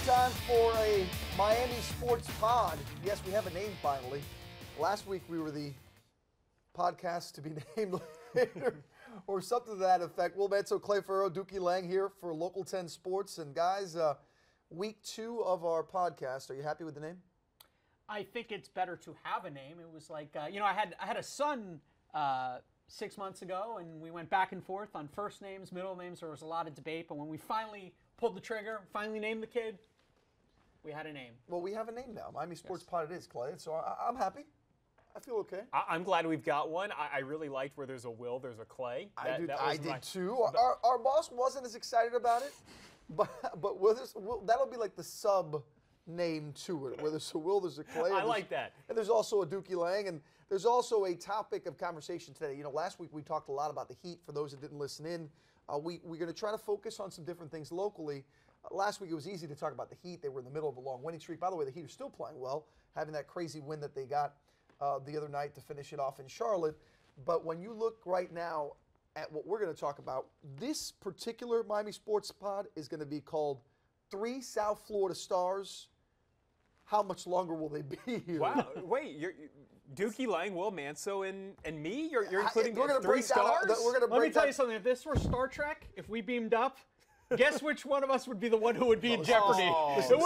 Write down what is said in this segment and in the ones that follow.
Time for a Miami Sports Pod. Yes, we have a name finally. Last week we were the podcast to be named later or something to that effect. Will Manso, Clay Farrow, Dookie Lang here for Local 10 Sports. And guys, week 2 of our podcast. Are you happy with the name? I think it's better to have a name. It was like, I had a son 6 months ago, and we went back and forth on first names, middle names. There was a lot of debate, but when we finally pulled the trigger, finally named the kid, we had a name. Well, we have a name now. Miami Sports Pod it is, Clay. So I'm happy. I feel okay. I'm glad we've got one. I really liked where there's a Will, there's a Clay. I did too. Our boss wasn't as excited about it, but that'll be like the sub name to it, where there's a Will, there's a Clay. I like that. And there's also a Dookie Lang, and there's also a topic of conversation today. You know, last week we talked a lot about the Heat. For those that didn't listen in, we're going to try to focus on some different things locally. Last week it was easy to talk about the Heat. They were in the middle of a long winning streak. By the way, the Heat are still playing well, having that crazy win that they got the other night to finish it off in Charlotte. But when you look right now at what we're going to talk about, this particular Miami Sports Pod is going to be called 3 South Florida Stars. How much longer will they be here? Wow, wait, Dookie Lang, Will Manso, and me? You're including we're gonna 3 break stars? Let me tell you something. If this were Star Trek, if we beamed up, guess which one of us would be the one who would be in jeopardy? It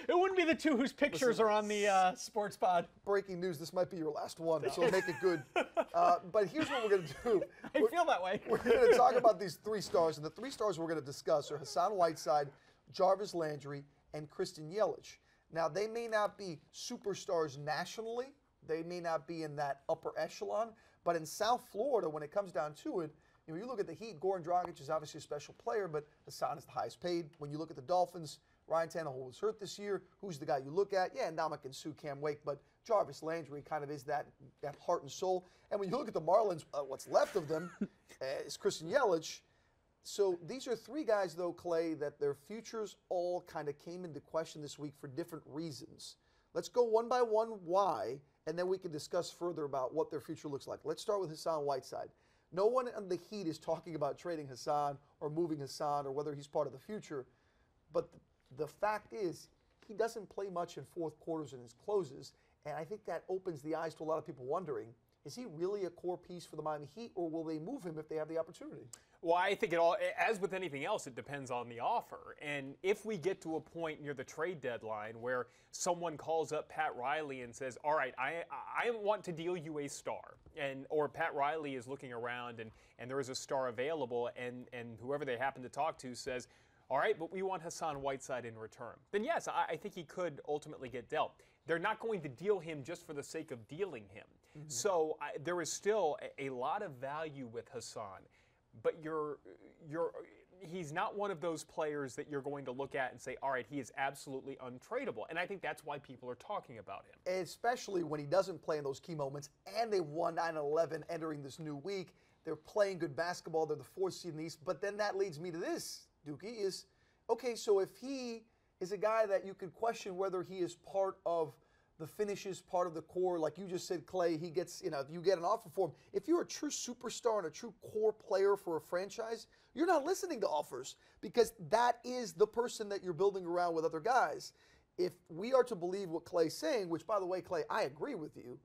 wouldn't be the two whose pictures are on the sports pod. Breaking news, this might be your last one, so make it good. But here's what we're going to do. I feel that way. We're going to talk about these 3 stars, and the 3 stars we're going to discuss are Hassan Whiteside, Jarvis Landry, and Christian Yelich. Now, they may not be superstars nationally. They may not be in that upper echelon. But in South Florida, when it comes down to it, you look at the Heat, Goran Dragic is obviously a special player, but Hassan is the highest paid. When you look at the Dolphins, Ryan Tannehill was hurt this year. Who's the guy you look at? Yeah, Ndamukong Suh, Cam Wake, but Jarvis Landry kind of is that heart and soul. And when you look at the Marlins, what's left of them is Christian Yelich. So these are 3 guys, though, Clay, that their futures all kind of came into question this week for different reasons. Let's go one by one why, and then we can discuss further about what their future looks like. Let's start with Hassan Whiteside. No one on the Heat is talking about trading Hassan or moving Hassan or whether he's part of the future. But the fact is, he doesn't play much in fourth quarters and his closes, and I think that opens the eyes to a lot of people wondering, is he really a core piece for the Miami Heat, or will they move him if they have the opportunity? Well, I think as with anything else, it depends on the offer. And if we get to a point near the trade deadline where someone calls up Pat Riley and says, all right, I want to deal you a star, or Pat Riley is looking around and there is a star available, and whoever they happen to talk to says, all right, but we want Hassan Whiteside in return, then yes, I think he could ultimately get dealt. They're not going to deal him just for the sake of dealing him. Mm-hmm. So there is still a lot of value with Hassan. But he's not one of those players that you're going to look at and say, all right, he is absolutely untradeable. And I think that's why people are talking about him. Especially when he doesn't play in those key moments, and they won 9-11 entering this new week. They're playing good basketball. They're the 4th seed in the East. But then that leads me to this, Dookie, is, okay, so if he is a guy that you could question whether he is part of the finishes, part of the core, like you just said, Clay, he gets, if you get an offer for him, if you're a true superstar and a true core player for a franchise, you're not listening to offers because that is the person that you're building around with other guys. If we are to believe what Clay's saying, which, by the way, Clay, I agree with you,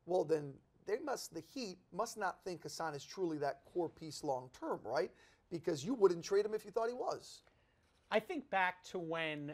well, then the Heat must not think Hassan is truly that core piece long term, right? Because you wouldn't trade him if you thought he was. I think back to when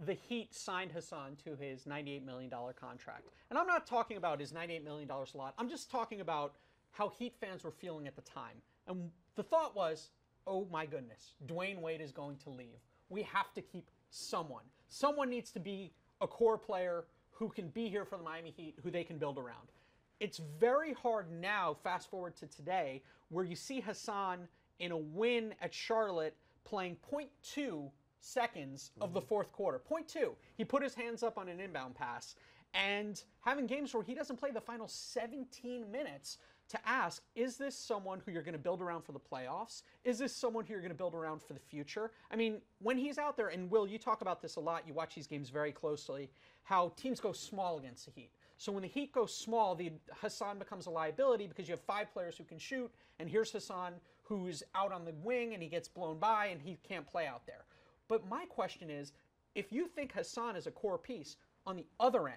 the Heat signed Hassan to his $98 million contract. And I'm not talking about his $98 million a lot. I'm just talking about how Heat fans were feeling at the time. And the thought was, oh my goodness, Dwayne Wade is going to leave. We have to keep someone. Someone needs to be a core player who can be here for the Miami Heat, who they can build around. It's very hard now, fast forward to today, where you see Hassan in a win at Charlotte playing 0.2 seconds of the fourth quarter. 0.2. He put his hands up on an inbound pass, and having games where he doesn't play the final 17 minutes to ask, is this someone who you're going to build around for the playoffs? Is this someone who you're going to build around for the future? I mean, when he's out there, and Will, you talk about this a lot, you watch these games very closely, how teams go small against the Heat. So when the Heat go small, Hassan becomes a liability because you have 5 players who can shoot, and here's Hassan who's out on the wing and he gets blown by and he can't play out there. But my question is if you think Hassan is a core piece on the other end,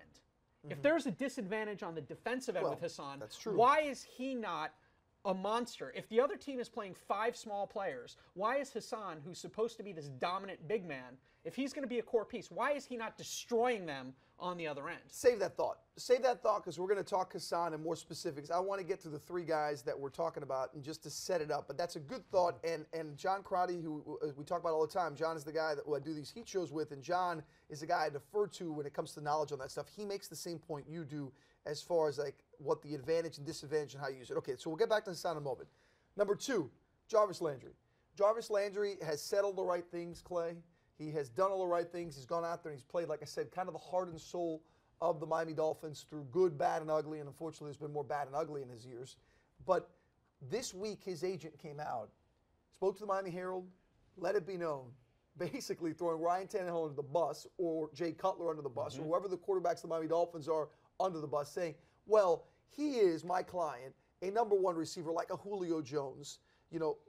if there's a disadvantage on the defensive end with Hassan, that's true. why is he not a monster? If the other team is playing 5 small players, why is Hassan, who's supposed to be this dominant big man, if he's going to be a core piece, why is he not destroying them on the other end? Save that thought. Save that thought because we're going to talk Hassan and more specifics. I want to get to the 3 guys that we're talking about and just to set it up. But that's a good thought. And John Crotty, who we talk about all the time, John is the guy that I do these Heat shows with, and John is the guy I defer to when it comes to knowledge on that stuff. He makes the same point you do as far as like what the advantage and disadvantage and how you use it. Okay, so we'll get back to Hassan in a moment. Number 2, Jarvis Landry. Jarvis Landry has said all the right things, Clay. He has done all the right things. He's gone out there and he's played, like I said, kind of the heart and soul of the Miami Dolphins through good, bad, and ugly. And unfortunately, there's been more bad and ugly in his years. But this week, his agent came out, spoke to the Miami Herald, let it be known, basically throwing Ryan Tannehill under the bus or Jay Cutler under the bus or whoever the quarterbacks of the Miami Dolphins are under the bus, saying, well, he is, my client, a number 1 receiver like a Julio Jones,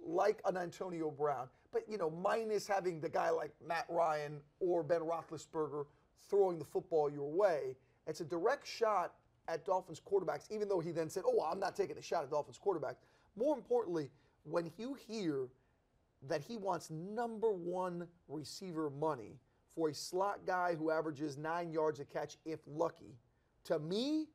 like an Antonio Brown. But, minus having the guy like Matt Ryan or Ben Roethlisberger throwing the football your way. It's a direct shot at Dolphins quarterbacks, even though he then said, oh, I'm not taking a shot at Dolphins quarterbacks. More importantly, when you hear that he wants number 1 receiver money for a slot guy who averages 9 yards a catch if lucky, to me,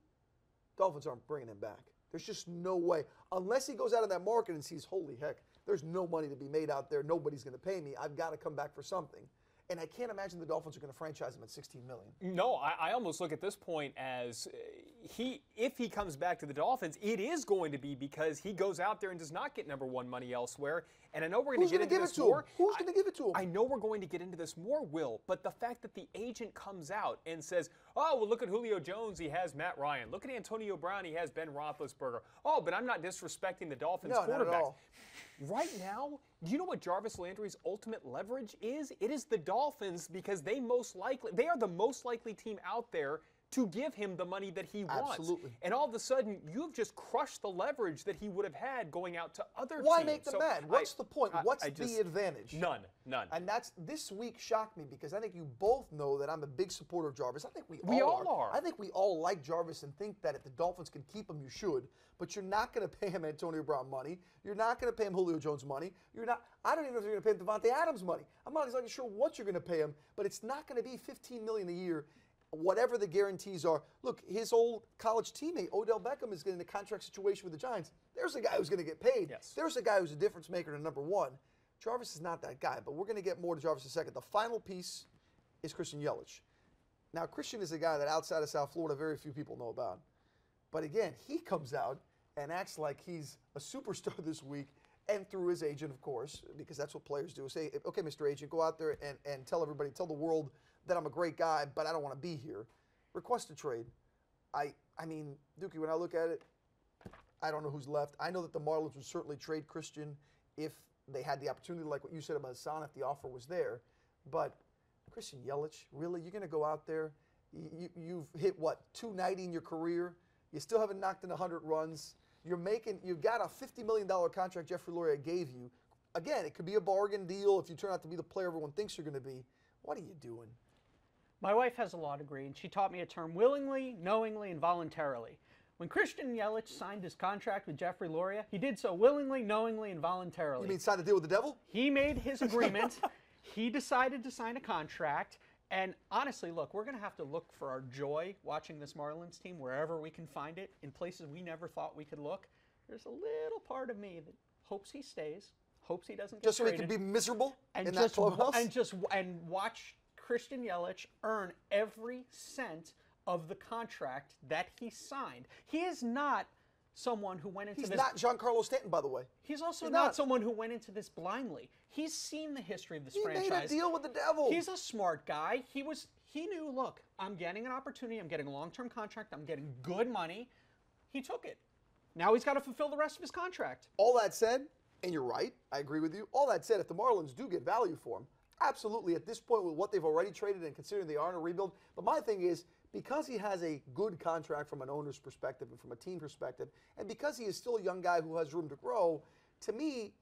Dolphins aren't bringing him back. There's just no way. Unless he goes out of that market and sees, holy heck, there's no money to be made out there. Nobody's going to pay me. I've got to come back for something. And I can't imagine the Dolphins are going to franchise him at $16 million. No, I almost look at this point as if he comes back to the Dolphins, it is going to be because he goes out there and does not get number 1 money elsewhere. And I know we're going to get into this more. Who's going to give it to him? I know we're going to get into this more, Will, but the fact that the agent comes out and says, oh, well, look at Julio Jones, he has Matt Ryan. Look at Antonio Brown, he has Ben Roethlisberger. Oh, but I'm not disrespecting the Dolphins quarterbacks. Not at all. Right now, do you know what Jarvis Landry's ultimate leverage is? It is the Dolphins because they are the most likely team out there to give him the money that he wants. Absolutely. And all of a sudden, you've just crushed the leverage that he would have had going out to other teams. Why make them mad? What's the point? What's the advantage? None. And this week shocked me because I think you both know that I'm a big supporter of Jarvis. I think we all are. I think we all like Jarvis and think that if the Dolphins can keep him, you should. But you're not going to pay him Antonio Brown money. You're not going to pay him Julio Jones money. I don't even know if you're going to pay him Devontae Adams money. I'm not exactly sure what you're going to pay him, but it's not going to be $15 million a year. Whatever the guarantees are. Look, his old college teammate, Odell Beckham, is getting a contract situation with the Giants. There's a guy who's going to get paid. Yes. There's a guy who's a difference maker to number 1. Jarvis is not that guy, but we're going to get more to Jarvis in a second. The final piece is Christian Yelich. Now, Christian is a guy that outside of South Florida, very few people know about. But again, he comes out and acts like he's a superstar this week, and through his agent, of course, because that's what players do. Say, okay, Mr. Agent, go out there and tell everybody, tell the world that I'm a great guy, but I don't want to be here. Request a trade. I mean, Dookie, when I look at it, I don't know who's left. I know that the Marlins would certainly trade Christian if they had the opportunity, like what you said about Hassan, if the offer was there. But Christian Yelich, really? You're going to go out there? You've hit, what, 290 in your career? You still haven't knocked in 100 runs. You've got a $50 million contract Jeffrey Loria gave you. Again, it could be a bargain deal if you turn out to be the player everyone thinks you're going to be. What are you doing? My wife has a law degree, and she taught me a term: willingly, knowingly, and voluntarily. When Christian Yelich signed his contract with Jeffrey Loria, he did so willingly, knowingly, and voluntarily. You mean sign the deal with the devil? He made his agreement. He decided to sign a contract. And honestly, look, we're going to have to look for our joy watching this Marlins team wherever we can find it, in places we never thought we could look. There's a little part of me that hopes he stays, hopes he doesn't get just so traded, he can be miserable and in that clubhouse? And watch Christian Yelich earn every cent of the contract that he signed. He is not someone who went into He's this... not Giancarlo Stanton, by the way. He's also not someone who went into this blindly. He's seen the history of this franchise. He made a deal with the devil. He's a smart guy. He knew, look, I'm getting an opportunity. I'm getting a long-term contract. I'm getting good money. He took it. Now he's got to fulfill the rest of his contract. All that said, and you're right, I agree with you. All that said, if the Marlins do get value for him, absolutely, at this point with what they've already traded and considering they are in a rebuild. But my thing is, because he has a good contract from an owner's perspective and from a team perspective, and because he is still a young guy who has room to grow, to me,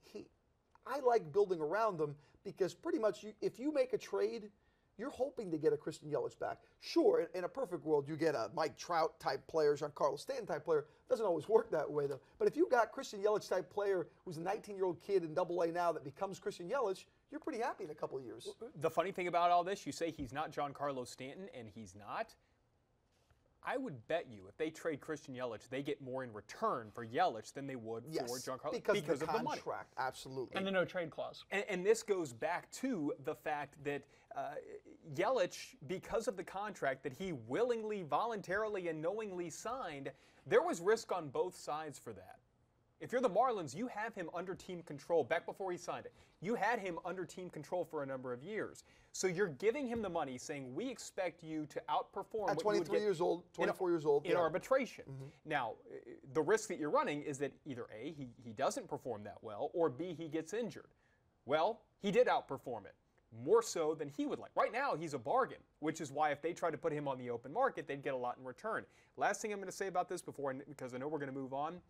I like building around him because pretty much if you make a trade, you're hoping to get a Christian Yelich back. Sure, in a perfect world, you get a Mike Trout type player, Giancarlo Stanton type player. Doesn't always work that way, though. But if you got Christian Yelich type player who's a 19-year-old kid in Double A now that becomes Christian Yelich, you're pretty happy in a couple of years. The funny thing about all this, you say he's not Giancarlo Stanton, and he's not. I would bet you if they trade Christian Yelich, they get more in return for Yelich than they would for Giancarlo because of the money. Contract, absolutely. And the no trade clause. And this goes back to the fact that Yelich, because of the contract that he willingly, voluntarily, and knowingly signed, there was risk on both sides for that. If you're the Marlins, you have him under team control back before he signed it. You had him under team control for a number of years. So you're giving him the money saying, we expect you to outperform at 23 years old, 24 years old. In arbitration. Now, the risk that you're running is that either A, he doesn't perform that well, or B, he gets injured. Well, he did outperform it, more so than he would like. Right now, he's a bargain, which is why if they try to put him on the open market, they'd get a lot in return. Last thing I'm going to say about this because I know we're going to move on.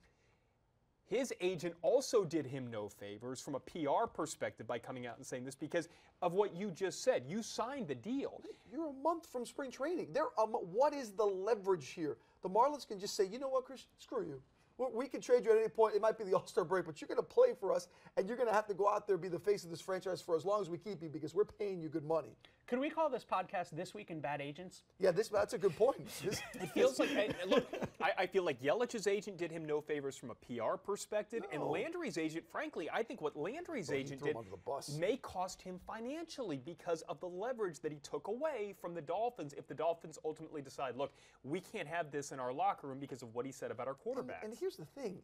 His agent also did him no favors from a PR perspective by coming out and saying this because of what you just said. You signed the deal. You're a month from spring training. What is the leverage here? The Marlins can just say, you know what, Christian, screw you. We can trade you at any point. It might be the All-Star break, but you're going to play for us, and you're going to have to go out there and be the face of this franchise for as long as we keep you because we're paying you good money. Could we call this podcast This Week in Bad Agents? Yeah, that's a good point. It feels like, look, I feel like Yelich's agent did him no favors from a PR perspective, and Landry's agent, frankly, I think what Landry's agent did may cost him financially because of the leverage that he took away from the Dolphins if the Dolphins ultimately decide, look, we can't have this in our locker room because of what he said about our quarterbacks. And here's the thing.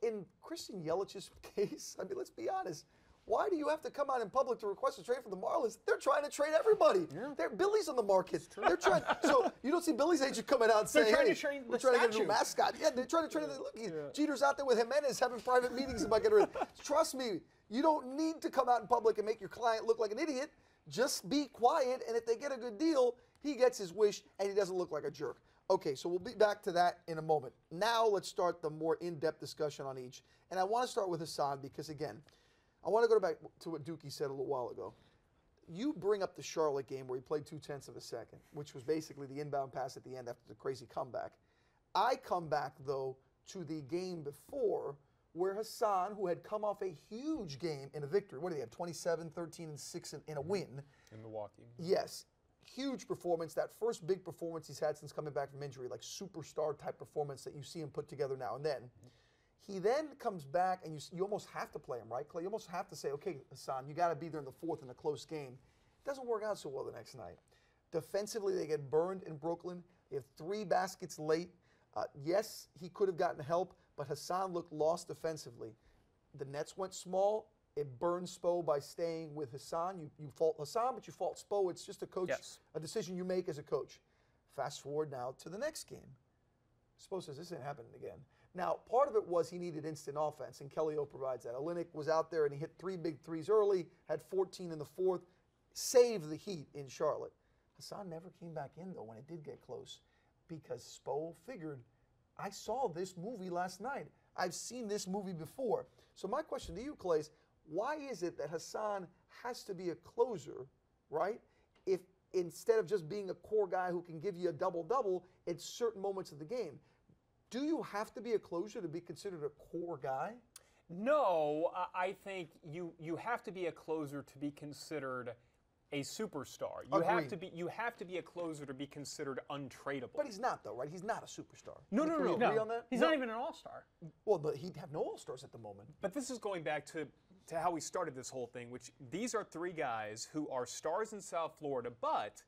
In Christian Yelich's case, I mean, let's be honest. Why do you have to come out in public to request a trade from the Marlins? They're trying to trade everybody. Yeah. Billy's on the market. They're trying. So you don't see Billy's agent coming out and saying, "Hey, we're trying to get a new mascot." Yeah, they're trying to trade. Look, Jeter's out there with Jimenez having private meetings about getting rid. Trust me, you don't need to come out in public and make your client look like an idiot. Just be quiet, and if they get a good deal, he gets his wish, and he doesn't look like a jerk. Okay, so we'll be back to that in a moment. Now let's start the more in-depth discussion on each, and I want to start with Hassan because again. I want to go back to what Dookie said a little while ago. You bring up the Charlotte game where he played 0.2 of a second, which was basically the inbound pass at the end after the crazy comeback. I come back, though, to the game before where Hassan, who had come off a huge game in a victory, what did he have, 27, 13, and 6 in a win. In Milwaukee. Yes. Huge performance, that first big performance he's had since coming back from injury, like superstar type performance that you see him put together now and then. He then comes back, and you almost have to play him, right, Clay? You almost have to say, okay, Hassan, you got to be there in the fourth in a close game. It doesn't work out so well the next night. Defensively, they get burned in Brooklyn. They have 3 baskets late. Yes, he could have gotten help, but Hassan looked lost defensively. The Nets went small. It burned Spo by staying with Hassan. You fault Hassan, but you fault Spo. It's just a decision you make as a coach. Fast forward now to the next game. Spo says, this ain't happening again. Now, part of it was he needed instant offense, and Kelly O provides that. Olynyk was out there, and he hit 3 big threes early, had 14 in the fourth, saved the Heat in Charlotte. Hassan never came back in, though, when it did get close, because Spo figured, I saw this movie last night. I've seen this movie before. So my question to you, Clay, is why is it that Hassan has to be a closer, right, if instead of just being a core guy who can give you a double-double at certain moments of the game? Do you have to be a closer to be considered a core guy? No, I think you have to be a closer to be considered a superstar. You have to be a closer to be considered untradeable. But he's not, though, right? He's not a superstar. No. Agree on that? He's not even an all-star. Well, but he'd have no all-stars at the moment. But this is going back to how we started this whole thing, which these are 3 guys who are stars in South Florida, but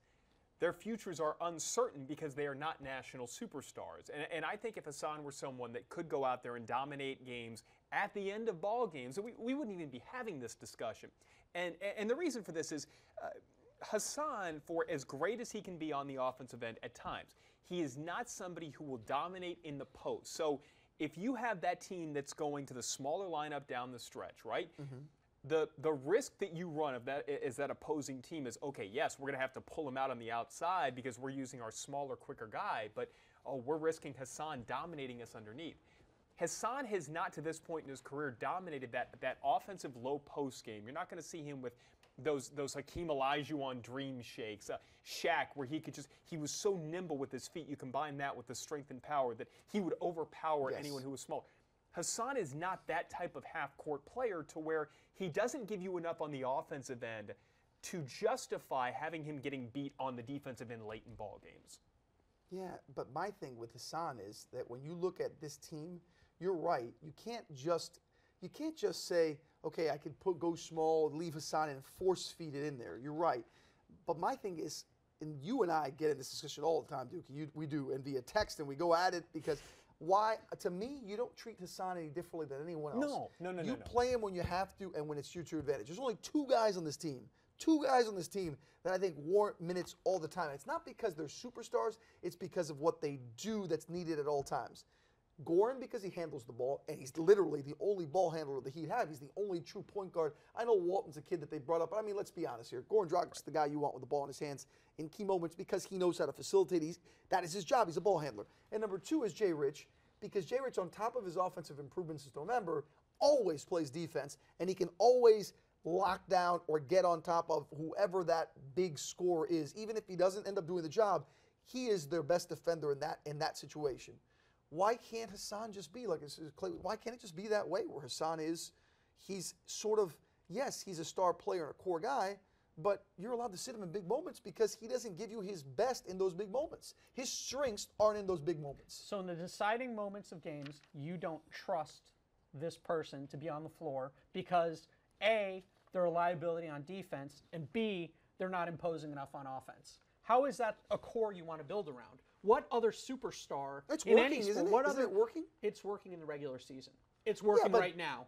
their futures are uncertain because they are not national superstars. And I think if Hassan were someone that could go out there and dominate games at the end of ball games, we wouldn't even be having this discussion. And the reason for this is Hassan, for as great as he can be on the offensive end at times, he is not somebody who will dominate in the post. So if you have that team that's going to the smaller lineup down the stretch, right? Mm-hmm. The risk that you run of that is that opposing team is, okay, yes, we're going to have to pull him out on the outside because we're using our smaller, quicker guy, but we're risking Hassan dominating us underneath. Hassan has not, to this point in his career, dominated that offensive low post game. You're not going to see him with those Hakeem Olajuwon dream shakes. Shaq, where he was so nimble with his feet. You combine that with the strength and power that he would overpower anyone who was small. Hassan is not that type of half-court player to where he doesn't give you enough on the offensive end to justify having him getting beat on the defensive end late in ball games. Yeah, but my thing with Hassan is that when you look at this team, you're right. You can't just say, okay, I can go small, leave Hassan, and force feed it in there. You're right. But my thing is, and you and I get in this discussion all the time, Duke. We do, and via text, and we go at it because why? To me, you don't treat Hassan any differently than anyone else. No. You play him when you have to, and when it's to your advantage. There's only two guys on this team that I think warrant minutes all the time. It's not because they're superstars, it's because of what they do that's needed at all times. Goran, because he handles the ball, and he's literally the only ball handler the Heat have. He's the only true point guard. I know Walton's a kid that they brought up, but I mean, let's be honest here. Goran Dragic's the guy you want with the ball in his hands in key moments because he knows how to facilitate. That is his job. He's a ball handler. And number two is Jay Rich, because Jay Rich, on top of his offensive improvements since November, always plays defense, and he can always lock down or get on top of whoever that big scorer is. Even if he doesn't end up doing the job, he is their best defender in that situation. Why can't Hassan just be like Clay? Why can't it just be that way where Hassan he's sort of, yes, he's a star player and a core guy, but you're allowed to sit him in big moments because he doesn't give you his best in those big moments. His strengths aren't in those big moments. So in the deciding moments of games, you don't trust this person to be on the floor because A, they're a liability on defense, and B, they're not imposing enough on offense. How is that a core you want to build around? What other superstar in any sport? Isn't it working? It's working in the regular season. It's working right now.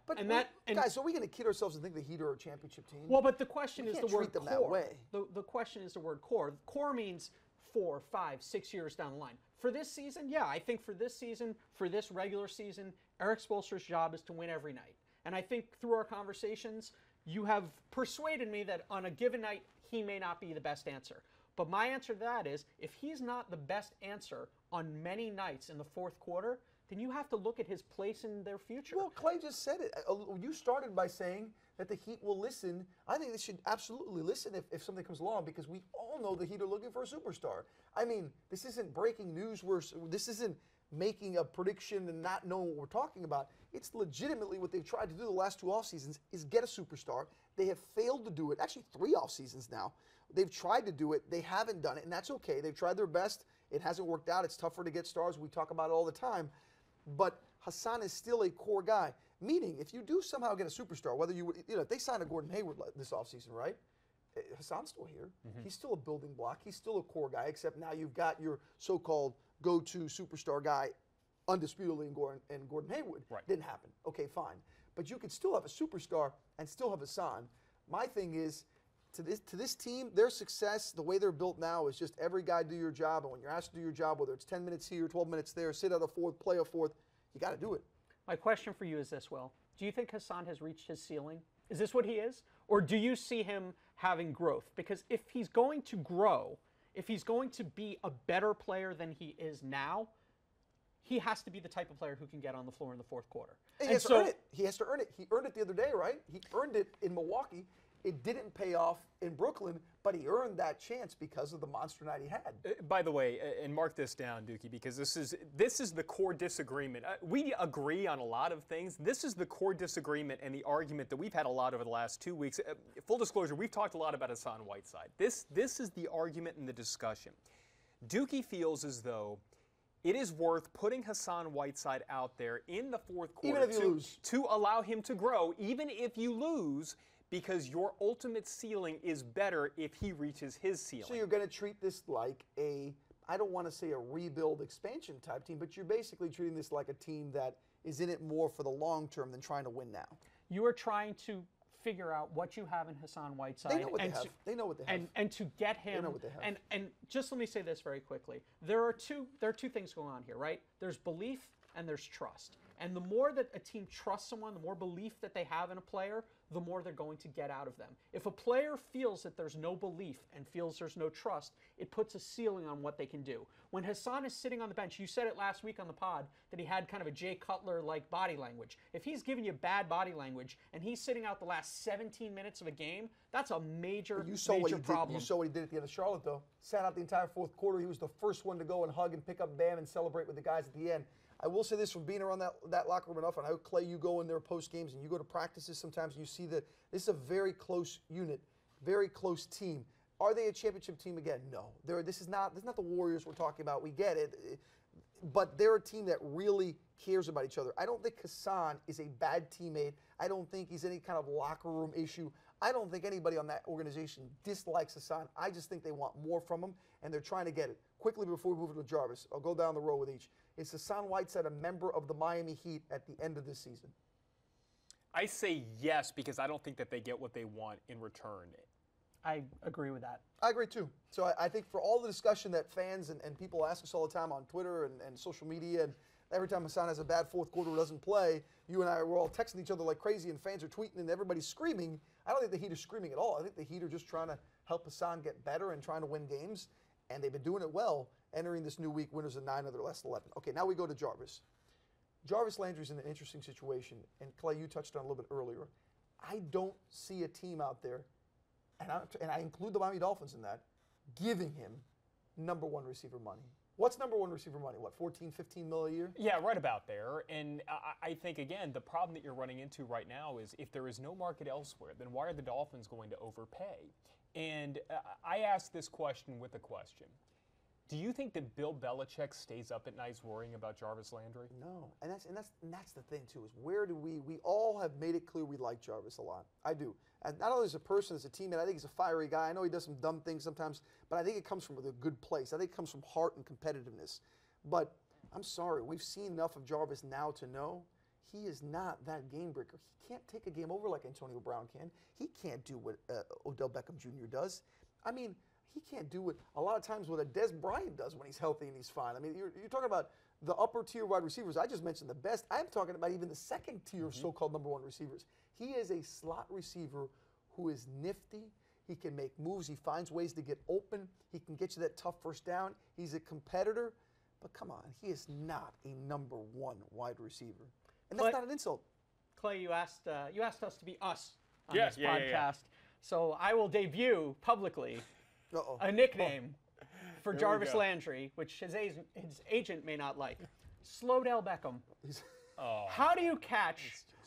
Guys, are we going to kid ourselves and think the Heat are a championship team? Well, but the question is the word them core. That way. The question is the word core. Core means 4, 5, 6 years down the line. For this season, yeah, I think for this season, for this regular season, Eric Spoelstra's job is to win every night. And I think through our conversations, you have persuaded me that on a given night, he may not be the best answer. But my answer to that is, if he's not the best answer on many nights in the fourth quarter, then you have to look at his place in their future. Well, Clay just said it. You started by saying that the Heat will listen. I think they should absolutely listen if something comes along because we all know the Heat are looking for a superstar. I mean, this isn't breaking news. This isn't making a prediction and not knowing what we're talking about. It's legitimately what they've tried to do the last 2 off seasons is get a superstar. They have failed to do it. Actually, 3 off seasons now. They've tried to do it. They haven't done it, and that's okay. They've tried their best. It hasn't worked out. It's tougher to get stars. We talk about it all the time. But Hassan is still a core guy. Meaning, if you do somehow get a superstar, whether if they sign a Gordon Hayward this offseason, right? Hassan's still here. Mm-hmm. He's still a building block. He's still a core guy, except now you've got your so-called go-to superstar guy undisputedly in Gordon Hayward. Right. Didn't happen. Okay, fine. But you could still have a superstar and still have Hassan. My thing is, to this team, their success, the way they're built now, is just every guy do your job. And when you're asked to do your job, whether it's 10 minutes here, 12 minutes there, sit out a fourth, play a fourth, you got to do it. My question for you is this, Will. Do you think Hassan has reached his ceiling? Is this what he is? Or do you see him having growth? Because if he's going to grow, if he's going to be a better player than he is now, he has to be the type of player who can get on the floor in the fourth quarter. He has to earn it. He has to earn it. He earned it the other day, right? He earned it in Milwaukee. It didn't pay off in Brooklyn, but he earned that chance because of the monster night he had. By the way, and mark this down, Dookie, because this is the core disagreement. We agree on a lot of things. This is the core disagreement and the argument that we've had a lot over the last 2 weeks. Full disclosure, we've talked a lot about Hassan Whiteside. This is the argument and the discussion. Dookie feels as though it is worth putting Hassan Whiteside out there in the fourth quarter to allow him to grow, even if you lose, because your ultimate ceiling is better if he reaches his ceiling. So you're going to treat this like I don't want to say a rebuild expansion type team, but you're basically treating this like a team that is in it more for the long term than trying to win now. You are trying to figure out what you have in Hassan Whiteside. They know what they have. They know what they have. And to get him. They know what they have. And just let me say this very quickly. There are two things going on here, right? There's belief and there's trust. And the more that a team trusts someone, the more belief that they have in a player, the more they're going to get out of them. If a player feels that there's no belief and feels there's no trust, it puts a ceiling on what they can do. When Hassan is sitting on the bench, you said it last week on the pod that he had kind of a Jay Cutler-like body language. If he's giving you bad body language and he's sitting out the last 17 minutes of a game, that's a major, major problem. You saw what he did at the end of Charlotte, though. Sat out the entire fourth quarter. He was the first one to go and hug and pick up Bam and celebrate with the guys at the end. I will say this from being around that locker room enough, and I know, Clay, you go in there post games and you go to practices sometimes and you see that this is a very close unit, very close team. Are they a championship team again? No. This is not the Warriors we're talking about. We get it. But they're a team that really cares about each other. I don't think Hassan is a bad teammate. I don't think he's any kind of locker room issue. I don't think anybody on that organization dislikes Hassan. I just think they want more from him, and they're trying to get it. Quickly before we move to Jarvis, I'll go down the row with each. Is Hassan Whiteside a member of the Miami Heat at the end of this season? I say yes, because I don't think that they get what they want in return. I agree with that. I agree too. So I think for all the discussion that fans and people ask us all the time on Twitter and social media, and every time Hassan has a bad fourth quarter or doesn't play, you and I we're all texting each other like crazy, and fans are tweeting and everybody's screaming. I don't think the Heat are screaming at all. I think the Heat are just trying to help Hassan get better and trying to win games, and they've been doing it well entering this new week, winners of 9 of their last 11. Okay, now we go to Jarvis. Jarvis Landry's in an interesting situation, and Clay, you touched on it a little bit earlier. I don't see a team out there, and I include the Miami Dolphins in that, giving him number one receiver money. What's number one receiver money? What, 14, 15 mil a year? Yeah, right about there. And I think, again, the problem that you're running into right now is if there is no market elsewhere, then why are the Dolphins going to overpay? And I ask this question with a question. Do you think that Bill Belichick stays up at nights worrying about Jarvis Landry? No, and that's the thing too. Is where do we all have made it clear we like Jarvis a lot. I do, and not only as a person, as a teammate. I think he's a fiery guy. I know he does some dumb things sometimes, but I think it comes from a good place. I think it comes from heart and competitiveness. But I'm sorry, we've seen enough of Jarvis now to know he is not that game breaker. He can't take a game over like Antonio Brown can. He can't do what Odell Beckham Jr. does. I mean, he can't do it a lot of times what a Des Bryant does when he's healthy and he's fine. I mean, you're talking about the upper tier wide receivers. I just mentioned the best. I'm talking about even the second tier of so-called number one receivers. He is a slot receiver who is nifty. He can make moves. He finds ways to get open. He can get you that tough first down. He's a competitor. But come on, he is not a number one wide receiver. And that's not an insult. Clay, you asked us to be us on this podcast. Yeah. So I will debut publicly a nickname for Jarvis Landry, which his agent may not like. Slowdell Beckham. How do you catch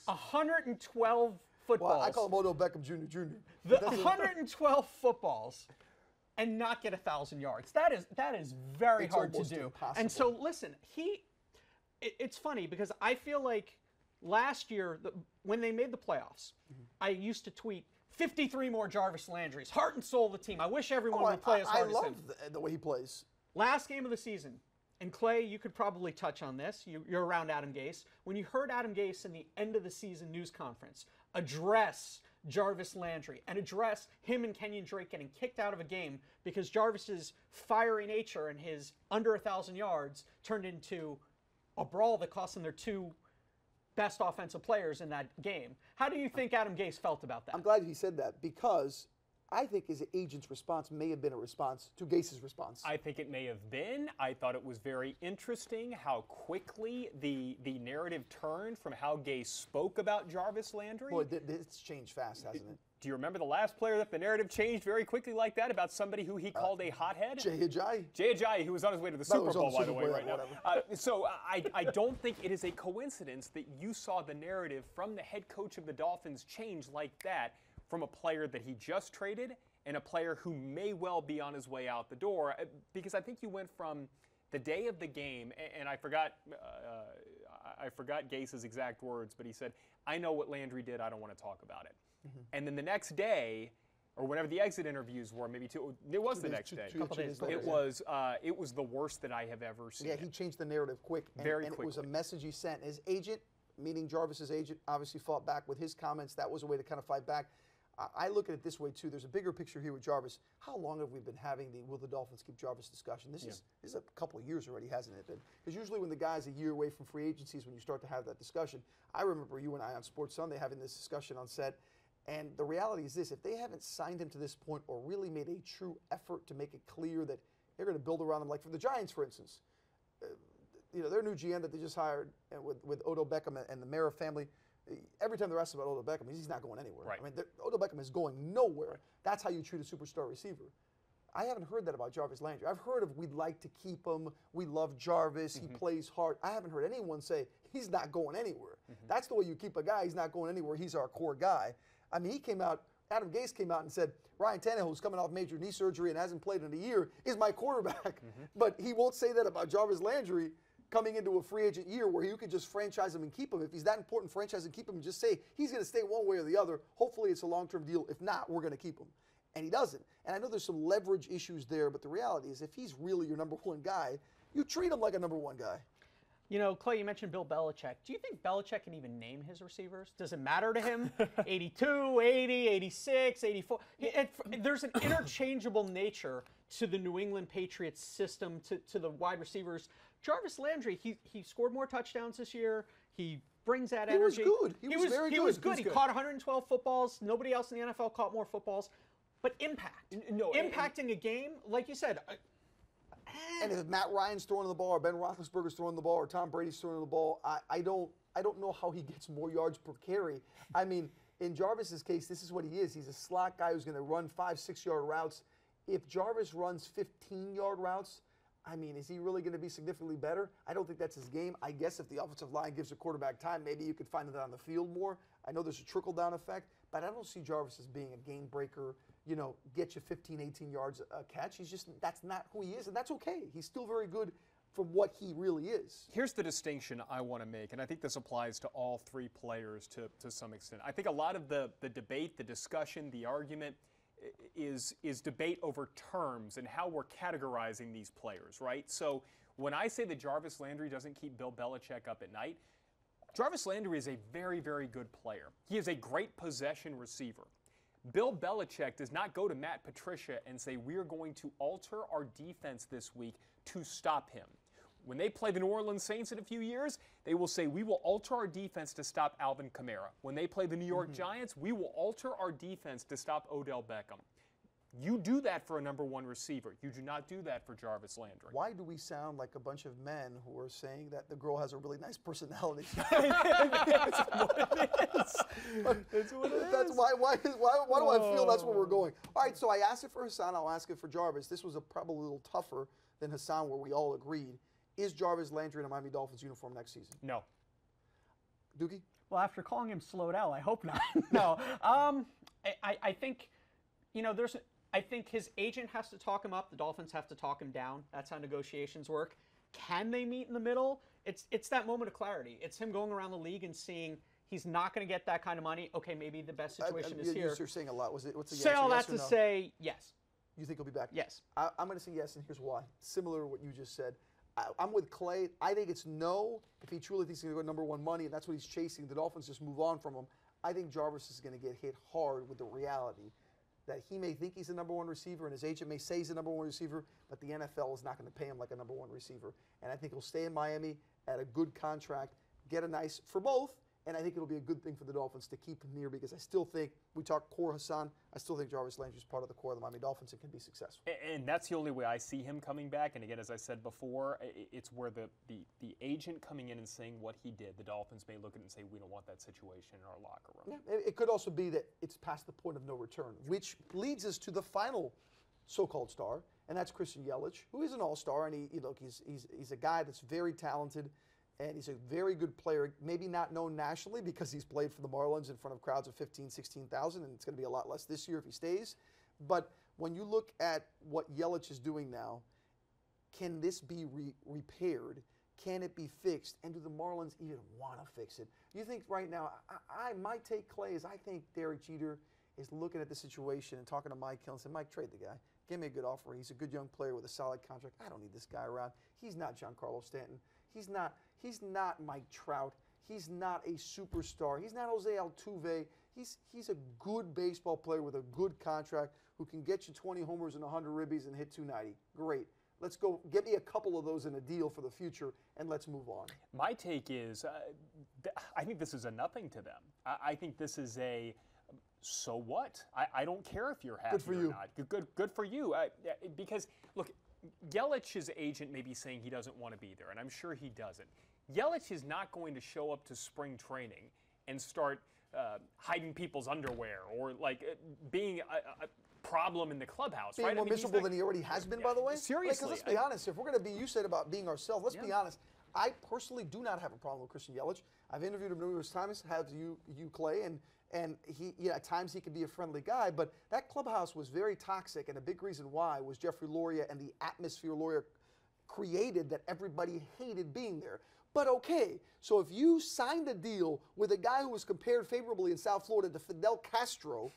112 footballs? Well, I call him Odell Beckham Jr. The 112 footballs and not get 1,000 yards. That is very hard to do. Impossible. And so listen, it's funny because I feel like last year when they made the playoffs, I used to tweet 53 more Jarvis Landrys, heart and soul of the team. I wish everyone would play as hard as him. I love the way he plays. Last game of the season, and Clay, you could probably touch on this. You're around Adam Gase. When you heard Adam Gase in the end of the season news conference address Jarvis Landry and address him and Kenyon Drake getting kicked out of a game because Jarvis's fiery nature and his under 1,000 yards turned into a brawl that cost them their two best offensive players in that game. How do you think Adam Gase felt about that? I'm glad he said that because I think his agent's response may have been a response to Gase's response. I think it may have been. I thought it was very interesting how quickly the narrative turned from how Gase spoke about Jarvis Landry. Boy, it's changed fast, hasn't it? Do you remember the last player that the narrative changed very quickly like that about somebody who he called a hothead? Jay Ajayi. Jay Ajayi, who was on his way to the Super Bowl, by the way, right now. So I don't think it is a coincidence that you saw the narrative from the head coach of the Dolphins change like that from a player that he just traded and a player who may well be on his way out the door. Because I think you went from the day of the game, and I forgot Gase's exact words, but he said, "I know what Landry did. I don't want to talk about it." Mm-hmm. And then the next day, or whenever the exit interviews were, maybe it was the next day. It was the worst that I have ever seen. Yeah, he changed the narrative quick. Very quickly. It was a message he sent. His agent, meaning Jarvis's agent, obviously fought back with his comments. That was a way to kind of fight back. I look at it this way, too. There's a bigger picture here with Jarvis. How long have we been having the will the Dolphins keep Jarvis discussion? This is a couple of years already, hasn't it been? Because usually when the guy's a year away from free agency is when you start to have that discussion. I remember you and I on Sports Sunday having this discussion on set, And the reality is this: if they haven't signed him to this point or really made a true effort to make it clear that they're going to build around him, like for the Giants, for instance, their new GM that they just hired with Odell Beckham and the Mara family. Every time they're asked about Odell Beckham, he's not going anywhere. Right. I mean, Odell Beckham is going nowhere. That's how you treat a superstar receiver. I haven't heard that about Jarvis Landry. I've heard of we'd like to keep him. We love Jarvis. He plays hard. I haven't heard anyone say he's not going anywhere. That's the way you keep a guy. He's not going anywhere. He's our core guy. I mean, he came out, Adam Gase came out and said, Ryan Tannehill, who's coming off major knee surgery and hasn't played in a year, is my quarterback. But he won't say that about Jarvis Landry coming into a free agent year where you could just franchise him and keep him. If he's that important, franchise and keep him and just say he's going to stay one way or the other. Hopefully it's a long-term deal. If not, we're going to keep him. And he doesn't. And I know there's some leverage issues there, but the reality is if he's really your number one guy, you treat him like a number one guy. Clay, you mentioned Bill Belichick. Do you think Belichick can even name his receivers? Does it matter to him? 82, 80, 86, 84. There's an interchangeable nature to the New England Patriots system, to the wide receivers. Jarvis Landry, he scored more touchdowns this year. He brings that energy. He was good. He was very good. He was good. He caught 112 footballs. Nobody else in the NFL caught more footballs. But impact. Impacting a game, like you said. And if Matt Ryan's throwing the ball, or Ben Roethlisberger's throwing the ball, or Tom Brady's throwing the ball, I don't know how he gets more yards per carry. I mean, in Jarvis's case, this is what he is. He's a slot guy who's going to run 5-6 yard routes. If Jarvis runs 15-yard routes, I mean, is he really going to be significantly better? I don't think that's his game. I guess if the offensive line gives the quarterback time, maybe you could find it on the field more. I know there's a trickle-down effect, but I don't see Jarvis as being a game breaker, get you 15, 18 yards a catch. That's not who he is, and that's okay. He's still very good from what he really is. Here's the distinction I want to make, and I think this applies to all three players to some extent. I think a lot of the debate, the discussion, the argument is debate over terms and how we're categorizing these players, right? So when I say that Jarvis Landry doesn't keep Bill Belichick up at night, Jarvis Landry is a very, very good player. He is a great possession receiver. Bill Belichick does not go to Matt Patricia and say, we're going to alter our defense this week to stop him. When they play the New Orleans Saints in a few years, they will say, we will alter our defense to stop Alvin Kamara. When they play the New York Giants, we will alter our defense to stop Odell Beckham. You do that for a number one receiver. You do not do that for Jarvis Landry. Why do we sound like a bunch of men who are saying that the girl has a really nice personality? That's what it is. That's what it is. That's why do I feel that's where we're going? All right, so I asked it for Hassan. I'll ask it for Jarvis. This was probably a little tougher than Hassan, where we all agreed. Is Jarvis Landry in a Miami Dolphins uniform next season? No. Doogie? Well, after calling him slowed out, I hope not. No. I think, I think his agent has to talk him up. The Dolphins have to talk him down. That's how negotiations work. Can they meet in the middle? It's that moment of clarity. It's him going around the league and seeing he's not going to get that kind of money. Okay, maybe the best situation is here. You're saying a lot. What's the say answer? all Yes that or to no? say yes. You think he'll be back? Yes. I'm going to say yes, and here's why. Similar to what you just said. I'm with Clay. I think it's no if he truly thinks he's going to go number one money, and that's what he's chasing. The Dolphins just move on from him. I think Jarvis is going to get hit hard with the reality that he may think he's the number one receiver, and his agent may say he's the number one receiver, but the NFL is not going to pay him like a number one receiver. And I think he'll stay in Miami at a good contract, get a nice for both, and I think it'll be a good thing for the Dolphins to keep him near, because I still think, we talk core Hassan, I still think Jarvis Landry is part of the core of the Miami Dolphins and can be successful. And that's the only way I see him coming back. And again, as I said before, it's where the agent coming in and saying what he did, the Dolphins may look at it and say, we don't want that situation in our locker room. Yeah, it could also be that it's past the point of no return, which leads us to the final so-called star, and that's Christian Yelich, who is an all-star, and he's a guy that's very talented, and he's a very good player, maybe not known nationally because he's played for the Marlins in front of crowds of 15,000, 16,000, and it's going to be a lot less this year if he stays. But when you look at what Yelich is doing now, can this be repaired? Can it be fixed? And do the Marlins even want to fix it? You think right now, my take, Clay, is I think Derek Jeter is looking at the situation and talking to Mike Hill and saying, Mike, trade the guy. Give me a good offer. He's a good young player with a solid contract. I don't need this guy around. He's not Giancarlo Stanton. He's not Mike Trout. He's not a superstar. He's not Jose Altuve. He's a good baseball player with a good contract who can get you 20 homers and 100 ribbies and hit 290. Great. Let's go get me a couple of those in a deal for the future, and let's move on. My take is, I think this is a nothing to them. I think this is so what? I don't care if you're happy Good for you. or not. Good for you. Because, look, Yelich's agent may be saying he doesn't want to be there, and I'm sure he doesn't. Yelich is not going to show up to spring training and start hiding people's underwear or like being a problem in the clubhouse, being right? more miserable than he already has been, by the way. Seriously. Because let's be honest, if we're going to be, you said about being ourselves, let's be honest. I personally do not have a problem with Christian Yelich. I've interviewed him numerous times, have you Clay, and he, at times he can be a friendly guy, but that clubhouse was very toxic, and a big reason why was Jeffrey Loria and the atmosphere Loria created that everybody hated being there. But okay, so if you signed a deal with a guy who was compared favorably in South Florida to Fidel Castro,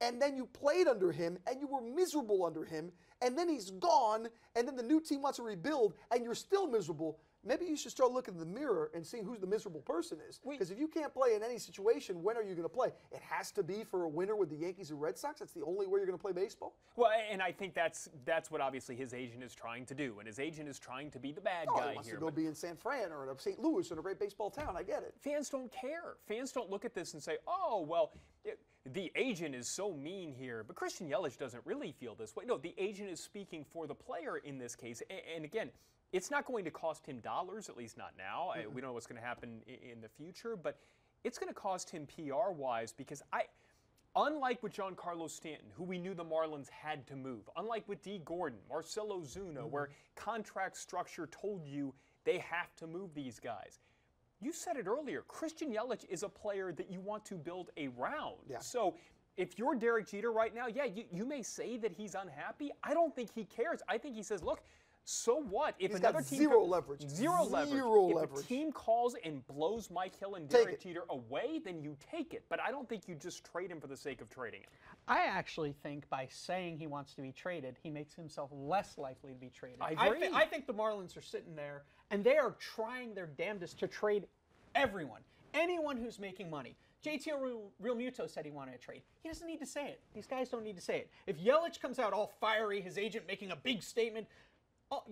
and then you played under him, and you were miserable under him, and then he's gone, and then the new team wants to rebuild, and you're still miserable, maybe you should start looking in the mirror and seeing who the miserable person is. Because if you can't play in any situation, when are you going to play? It has to be for a winner with the Yankees and Red Sox. That's the only way you're going to play baseball. Well, and I think that's what obviously his agent is trying to do, and his agent is trying to be the bad guy he wants here. to go be in San Fran or in St. Louis or in a great baseball town. I get it. Fans don't care. Fans don't look at this and say, "Oh, well, the agent is so mean here." But Christian Yelich doesn't really feel this way. No, the agent is speaking for the player in this case, and again, it's not going to cost him dollars, at least not now. We don't know what's going to happen in the future, but it's going to cost him PR-wise because unlike with Giancarlo Stanton, who we knew the Marlins had to move, unlike with D. Gordon, Marcell Ozuna, where contract structure told you they have to move these guys. You said it earlier, Christian Yelich is a player that you want to build around. Yeah. So if you're Derek Jeter right now, you may say that he's unhappy. I don't think he cares. I think he says, look, so what? If He's another got team zero leverage. Zero leverage. Zero if leverage. a team calls and blows Mike Hill and Take Derek it. Jeter away, then you take it. But I don't think you just trade him for the sake of trading him. I actually think by saying he wants to be traded, he makes himself less likely to be traded. I agree. I think the Marlins are sitting there, and they are trying their damnedest to trade everyone. Anyone who's making money. JT Realmuto said he wanted to trade. He doesn't need to say it. These guys don't need to say it. If Yelich comes out all fiery, his agent making a big statement,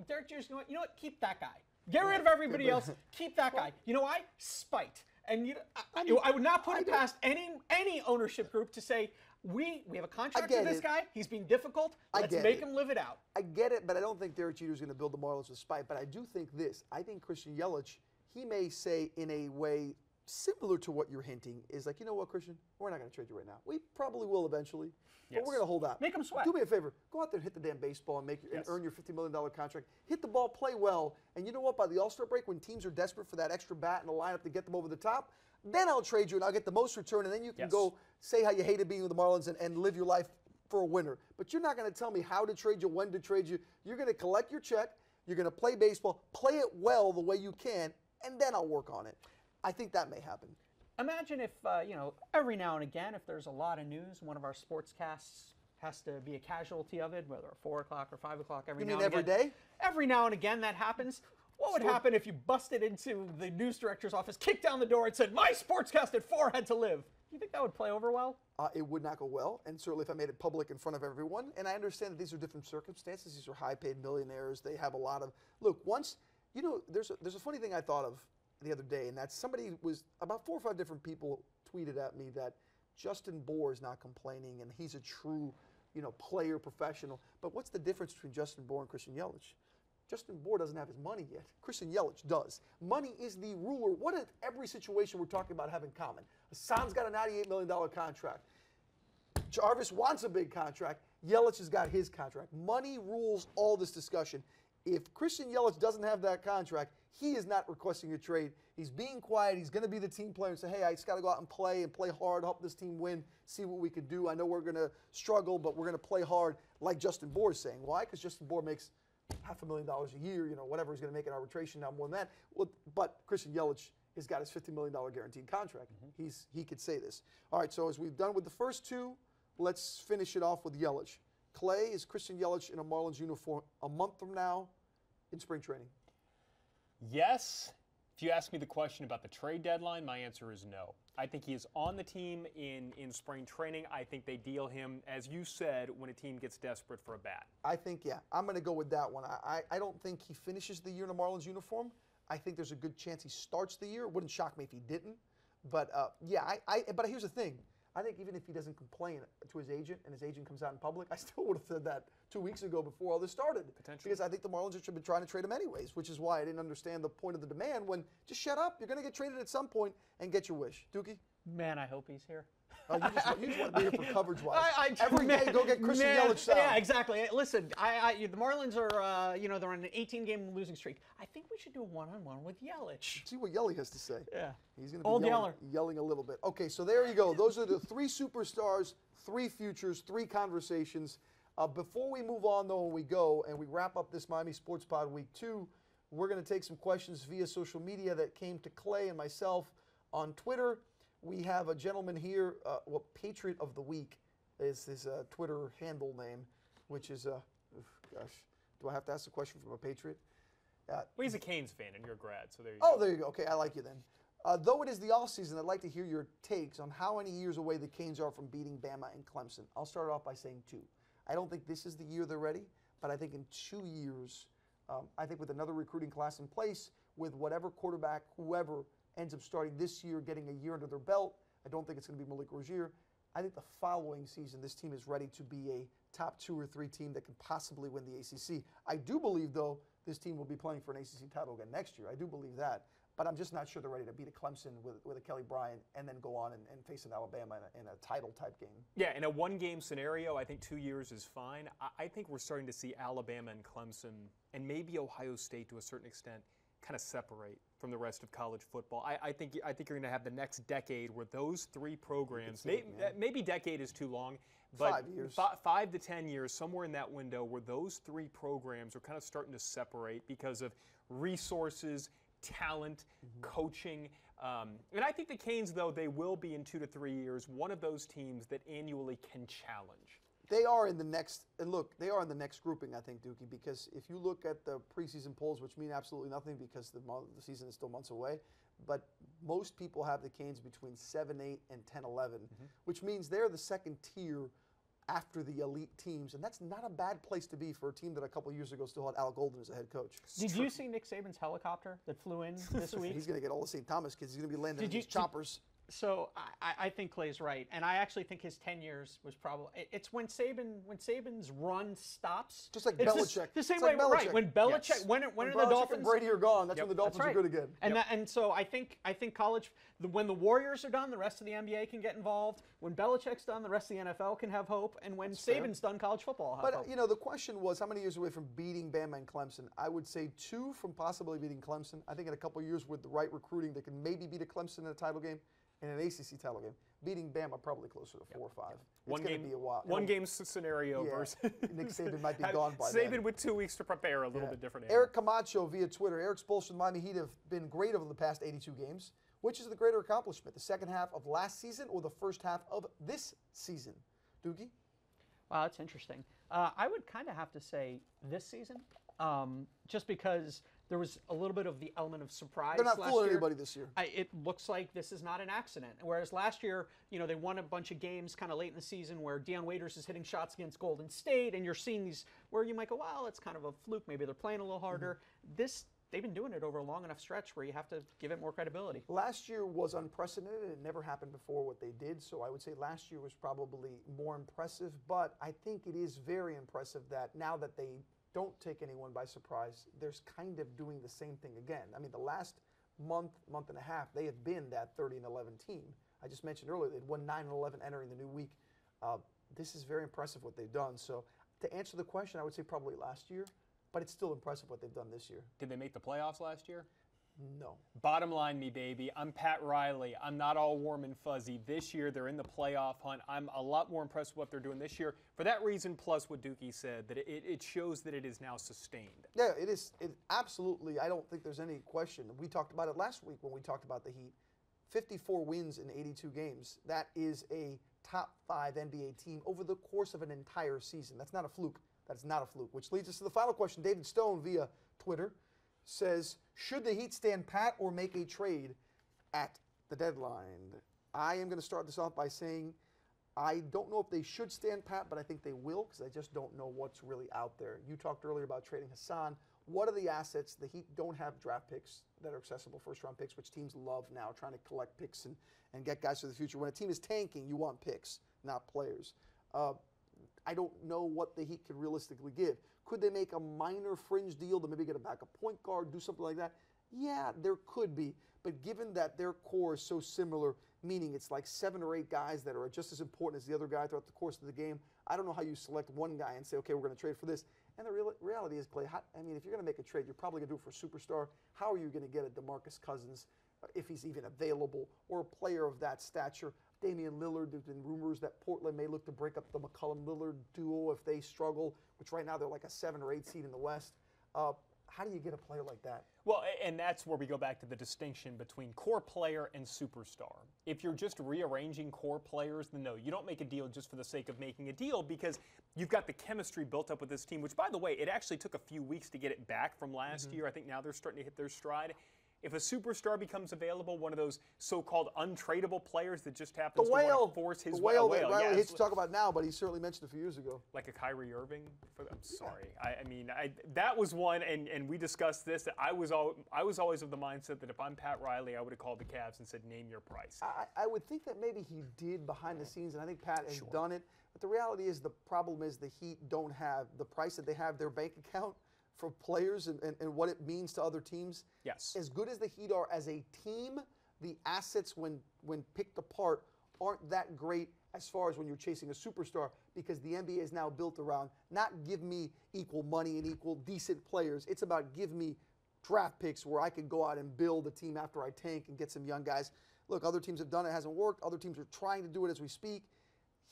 Derek Jeter's going, you know what? Keep that guy. Get rid of everybody else. Keep that guy. You know why? Spite. And I would not put it past any ownership group to say, we have a contract with this guy. He's being difficult. Let's make him live it out. I get it, but I don't think Derek Jeter's going to build the Marlins with spite. But I do think this. I think Christian Yelich, he may say in a way similar to what you're hinting, is like, you know what, Christian? We're not going to trade you right now. We probably will eventually, but we're going to hold out. Make him sweat. Do me a favor. Go out there and hit the damn baseball and earn your $50 million contract. Hit the ball, play well, and you know what? By the All-Star break, when teams are desperate for that extra bat in the lineup to get them over the top, then I'll trade you and I'll get the most return, and then you can go say how you hated being with the Marlins and live your life for a winner. But you're not going to tell me how to trade you, when to trade you. You're going to collect your check. You're going to play baseball, play it well the way you can, and then I'll work on it. I think that may happen. Imagine if, every now and again, if there's a lot of news, one of our sportscasts has to be a casualty of it, whether at 4 o'clock or 5 o'clock every now and again. You mean every day? Every now and again that happens. What would happen if you busted into the news director's office, kicked down the door, and said, my sportscast at 4 had to live? Do you think that would play over well? It would not go well, and certainly if I made it public in front of everyone. And I understand that these are different circumstances. These are high-paid millionaires. They have a lot of look. Once there's a funny thing I thought of the other day, and that's somebody was about 4 or 5 different people tweeted at me that Justin Bohr is not complaining and he's a true, player professional. But what's the difference between Justin Bohr and Christian Yelich? Justin Bohr doesn't have his money yet. Christian Yelich does. Money is the ruler. What if every situation we're talking about have in common? Hassan's got a $98 million contract. Jarvis wants a big contract. Yelich has got his contract. Money rules all this discussion. If Christian Yelich doesn't have that contract, he is not requesting a trade. He's being quiet. He's going to be the team player and say, hey, I just got to go out and play hard, help this team win, see what we can do. I know we're going to struggle, but we're going to play hard, like Justin Bohr is saying. Why? Because Justin Bohr makes $500,000 a year, whatever he's going to make in arbitration, now more than that. Well, but Christian Yelich has got his $50 million guaranteed contract. He could say this. All right, so as we've done with the first two, let's finish it off with Yelich. Clay, is Christian Yelich in a Marlins uniform a month from now in spring training? Yes. If you ask me the question about the trade deadline, my answer is no. I think he is on the team in spring training. I think they deal him, as you said, when a team gets desperate for a bat. I think, yeah. I'm going to go with that one. I don't think he finishes the year in a Marlins uniform. I think there's a good chance he starts the year. It wouldn't shock me if he didn't. But, but here's the thing. I think even if he doesn't complain to his agent and his agent comes out in public, I still would have said that 2 weeks ago before all this started. Potentially. Because I think the Marlins should have been trying to trade him anyways, which is why I didn't understand the point of the demand when just shut up. You're going to get traded at some point and get your wish. Dookie? Man, I hope he's here. You just want to be here for coverage-wise. I Every day, go get Christian Yelich sound. Yeah, exactly. Listen, the Marlins are, they're on an 18-game losing streak. I think we should do a one-on-one with Yelich. See what Yelly has to say. Yeah. He's going to be Old yelling a little bit. Okay, so there you go. Those are the 3 superstars, 3 futures, 3 conversations. Before we move on, though, when we go and we wrap up this Miami Sports Pod Week 2, we're going to take some questions via social media that came to Clay and myself on Twitter. We have a gentleman here, Patriot of the Week is his Twitter handle name, which is, gosh, do I have to ask a question from a Patriot? Well, he's a Canes fan and you're a grad, so there you go. Oh, there you go. Okay, I like you then. Though it is the offseason, I'd like to hear your takes on how many years away the Canes are from beating Bama and Clemson. I'll start off by saying 2. I don't think this is the year they're ready, but I think in 2 years, I think with another recruiting class in place, with whatever quarterback, whoever ends up starting this year, getting a year under their belt, I don't think it's going to be Malik Rozier. I think the following season, this team is ready to be a top 2 or 3 team that can possibly win the ACC. I do believe, though, this team will be playing for an ACC title again next year. I do believe that. But I'm just not sure they're ready to beat a Clemson with a Kelly Bryant and then go on and face an Alabama in a title-type game. Yeah, in a one-game scenario, I think 2 years is fine. I think we're starting to see Alabama and Clemson, and maybe Ohio State to a certain extent, kind of separate from the rest of college football. I think you're going to have the next decade where those 3 programs, maybe decade is too long, but 5 years. 5 to 10 years, somewhere in that window where those 3 programs are kind of starting to separate because of resources, talent, coaching. And I think the Canes, though, they will be in 2 to 3 years one of those teams that annually can challenge. They are in the next, and look, they are in the next grouping, I think, Dookie, because if you look at the preseason polls, which mean absolutely nothing because the season is still months away, but most people have the Canes between 7-8 and 10-11, which means they're the second tier after the elite teams, and that's not a bad place to be for a team that a couple years ago still had Al Golden as a head coach. Did you see Nick Saban's helicopter that flew in this week? He's going to get all the St. Thomas kids. He's going to be landing in these choppers. So I think Clay's right, and I actually think his 10 years was probably. It's when Saban's run stops. Just like it's Belichick. The same it's way, like right? When Belichick, yes. when Belichick the Dolphins and Brady are gone, that's when the Dolphins are good again. And and so I think college. When the Warriors are done, the rest of the NBA can get involved. When Belichick's done, the rest of the NFL can have hope. And when Saban's done, college football will have hope. But, you know, the question was how many years away from beating Bama and Clemson? I would say 2 from possibly beating Clemson. I think in a couple of years with the right recruiting, they can maybe beat a Clemson in a title game and an ACC title game. Beating Bama probably closer to 4 or 5. It's going to be a while. One game scenario versus Nick Saban might be gone by Saban then. with 2 weeks to prepare, a little bit different. Eric Camacho via Twitter. Eric's Bulls and Miami Heat have been great over the past 82 games. Which is the greater accomplishment, the second half of last season or the first half of this season? Doogie? Wow, that's interesting. I would kind of have to say this season, just because there was a little bit of the element of surprise. They're not last fooling year. anybody this year. It looks like this is not an accident. Whereas last year, you know, they won a bunch of games kind of late in the season where Deion Waiters is hitting shots against Golden State, and you're seeing these where you might go, well, it's kind of a fluke. Maybe they're playing a little harder. They've been doing it over a long enough stretch where you have to give it more credibility. Last year was unprecedented. It never happened before what they did, so I would say last year was probably more impressive, but I think it is very impressive that now that they don't take anyone by surprise, they're kind of doing the same thing again. I mean, the last month and a half, they have been that 30-11 team. I just mentioned earlier, they'd won 9-11 entering the new week. This is very impressive what they've done. So to answer the question, I would say probably last year. But it's still impressive what they've done this year. Did they make the playoffs last year? No. Bottom line, me baby. I'm Pat Riley. I'm not all warm and fuzzy. This year, they're in the playoff hunt. I'm a lot more impressed with what they're doing this year. For that reason, plus what Dookie said, that it shows that it is now sustained. Yeah, it is. It absolutely. I don't think there's any question. We talked about it last week when we talked about the Heat. 54 wins in 82 games. That is a top 5 NBA team over the course of an entire season. That's not a fluke. That's not a fluke, which leads us to the final question. David Stone via Twitter says, should the Heat stand pat or make a trade at the deadline? I am going to start this off by saying I don't know if they should stand pat, but I think they will because I just don't know what's really out there. You talked earlier about trading Hassan. What are the assets? The Heat don't have draft picks. that are accessible first-round picks, which teams love now, trying to collect picks and get guys for the future. When a team is tanking, you want picks, not players. I don't know what the Heat could realistically give. Could they make a minor fringe deal to maybe get a backup point guard, do something like that? Yeah, there could be. But given that their core is so similar, meaning it's like 7 or 8 guys that are just as important as the other guy throughout the course of the game, I don't know how you select one guy and say, okay, we're going to trade for this. And the reality is, Clay, I mean, if you're going to make a trade, you're probably going to do it for a superstar. How are you going to get a DeMarcus Cousins, if he's even available, or a player of that stature? Damian Lillard, there's been rumors that Portland may look to break up the McCollum-Lillard duo if they struggle, which right now they're like a 7 or 8 seed in the West. How do you get a player like that? Well, and that's where we go back to the distinction between core player and superstar. If you're just rearranging core players, then no, you don't make a deal just for the sake of making a deal, because you've got the chemistry built up with this team, which, by the way, it actually took a few weeks to get it back from last year. I think now they're starting to hit their stride. If a superstar becomes available, one of those so-called untradeable players that just happens to want to force his way, that Riley hates to talk about now, but he certainly mentioned a few years ago. Like a Kyrie Irving? I'm sorry. I mean, that was one, and we discussed this, that I was always of the mindset that if I'm Pat Riley, I would have called the Cavs and said, name your price. I would think that maybe he did behind the scenes, and I think Pat has done it. But the reality is, the problem is the Heat don't have the price that they have their bank account for players and what it means to other teams. Yes. As good as the Heat are as a team, the assets when picked apart aren't that great as far as when you're chasing a superstar, because the NBA is now built around not give me equal money and equal decent players. It's about give me draft picks where I can go out and build a team after I tank and get some young guys. Look, other teams have done it, hasn't worked. Other teams are trying to do it as we speak.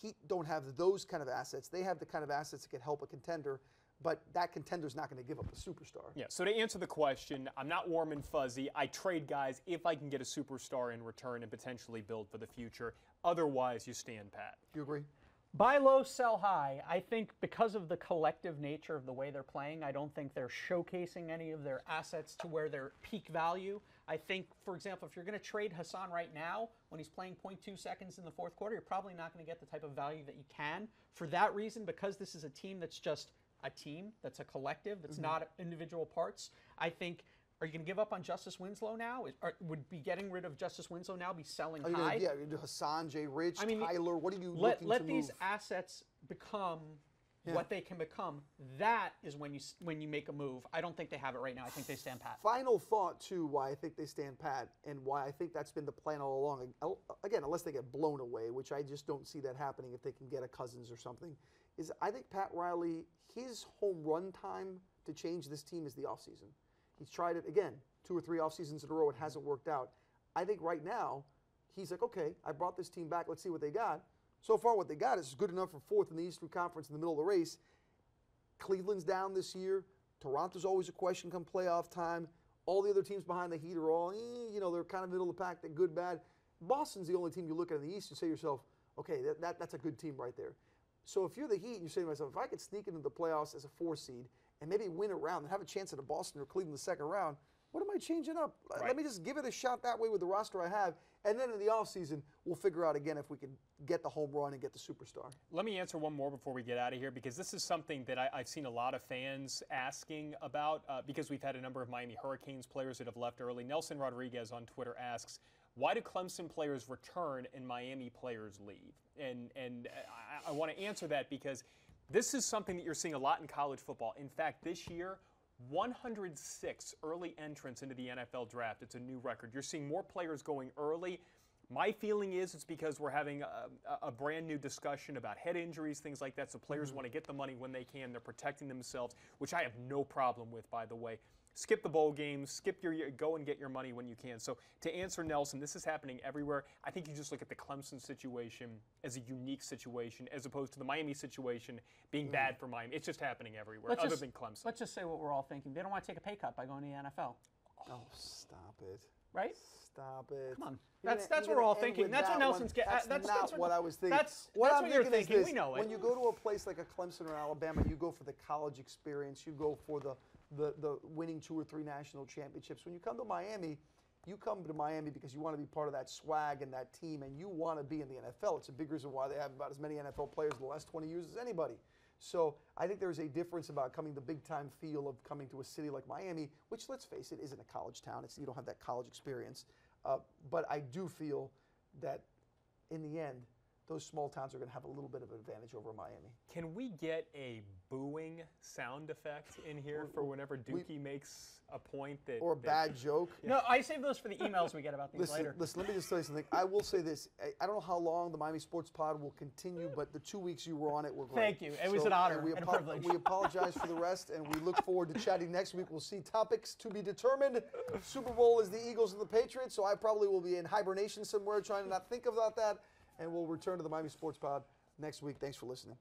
Heat don't have those kind of assets. They have the kind of assets that can help a contender. But that contender's not going to give up a superstar. Yeah, so to answer the question, I'm not warm and fuzzy. I trade guys if I can get a superstar in return and potentially build for the future. Otherwise, you stand pat. Do you agree? Buy low, sell high. I think because of the collective nature of the way they're playing, I don't think they're showcasing any of their assets to where they're peak value. I think, for example, if you're going to trade Hassan right now, when he's playing 0.2 seconds in the fourth quarter, you're probably not going to get the type of value that you can. For that reason, because this is a team that's just a team, that's a collective, that's not individual parts. I think, are you going to give up on Justice Winslow now? Would be getting rid of Justice Winslow now be selling high? Yeah, you do Hassan, Jay Rich, Tyler. What are you looking to let these move? assets become what they can become. That is when you make a move. I don't think they have it right now. I think they stand pat. Final thought, too, why I think they stand pat and why I think that's been the plan all along. Again, unless they get blown away, which I just don't see that happening if they can get a Cousins or something, is I think Pat Riley, his home run time to change this team is the offseason. He's tried it, again, 2 or 3 off seasons in a row. It hasn't worked out. I think right now, he's like, okay, I brought this team back. Let's see what they got. So far, what they got is good enough for 4th in the Eastern Conference in the middle of the race. Cleveland's down this year. Toronto's always a question come playoff time. All the other teams behind the Heat are all, they're kind of middle of the pack, they're good, bad. Boston's the only team you look at in the East and say to yourself, okay, that's a good team right there. So if you're the Heat and you say to myself, if I could sneak into the playoffs as a 4 seed and maybe win a round and have a chance at a Boston or Cleveland in the second round, what am I changing up? Right. Let me just give it a shot that way with the roster I have. And then in the offseason, we'll figure out again if we can get the home run and get the superstar. Let me answer one more before we get out of here, because this is something that I've seen a lot of fans asking about, because we've had a number of Miami Hurricanes players that have left early. Nelson Rodriguez on Twitter asks, why do Clemson players return and Miami players leave? And I want to answer that because this is something that you're seeing a lot in college football. In fact, this year, 106 early entrants into the NFL draft. It's a new record. You're seeing more players going early. My feeling is it's because we're having a brand new discussion about head injuries, things like that, so players want to get the money when they can. They're protecting themselves, which I have no problem with, by the way. Skip the bowl games, go and get your money when you can. So to answer Nelson, this is happening everywhere. I think you just look at the Clemson situation as a unique situation as opposed to the Miami situation being bad for Miami. It's just happening everywhere other than Clemson. Let's just say what we're all thinking. They don't want to take a pay cut by going to the NFL. Oh, stop it. Right? Stop it. Come on. That's what we're all thinking. That's what Nelson's getting. That's not what I was thinking. That's what you're thinking. We know it. When you go to a place like a Clemson or Alabama, you go for the college experience. You go for the winning 2 or 3 national championships. When you come to Miami, You come to Miami because you want to be part of that swag and that team, and you want to be in the NFL. It's a big reason why they have about as many NFL players in the last 20 years as anybody. So I think there's a difference about coming the big-time feel of coming to a city like Miami, which, let's face it, isn't a college town. You don't have that college experience. But I do feel that in the end, those small towns are going to have a little bit of an advantage over Miami. Can we get a booing sound effect in here for whenever Dookie makes a point that... Or a bad joke. No, I save those for the emails we get about things later. Listen, let me just tell you something. I will say this. I don't know how long the Miami Sports Pod will continue, but the 2 weeks you were on it were great. Thank you. It was an honor and a privilege. We apologize for the rest, and we look forward to chatting next week. We'll see topics to be determined. Super Bowl is the Eagles and the Patriots, so I probably will be in hibernation somewhere trying to not think about that. And we'll return to the Miami Sports Pod next week. Thanks for listening.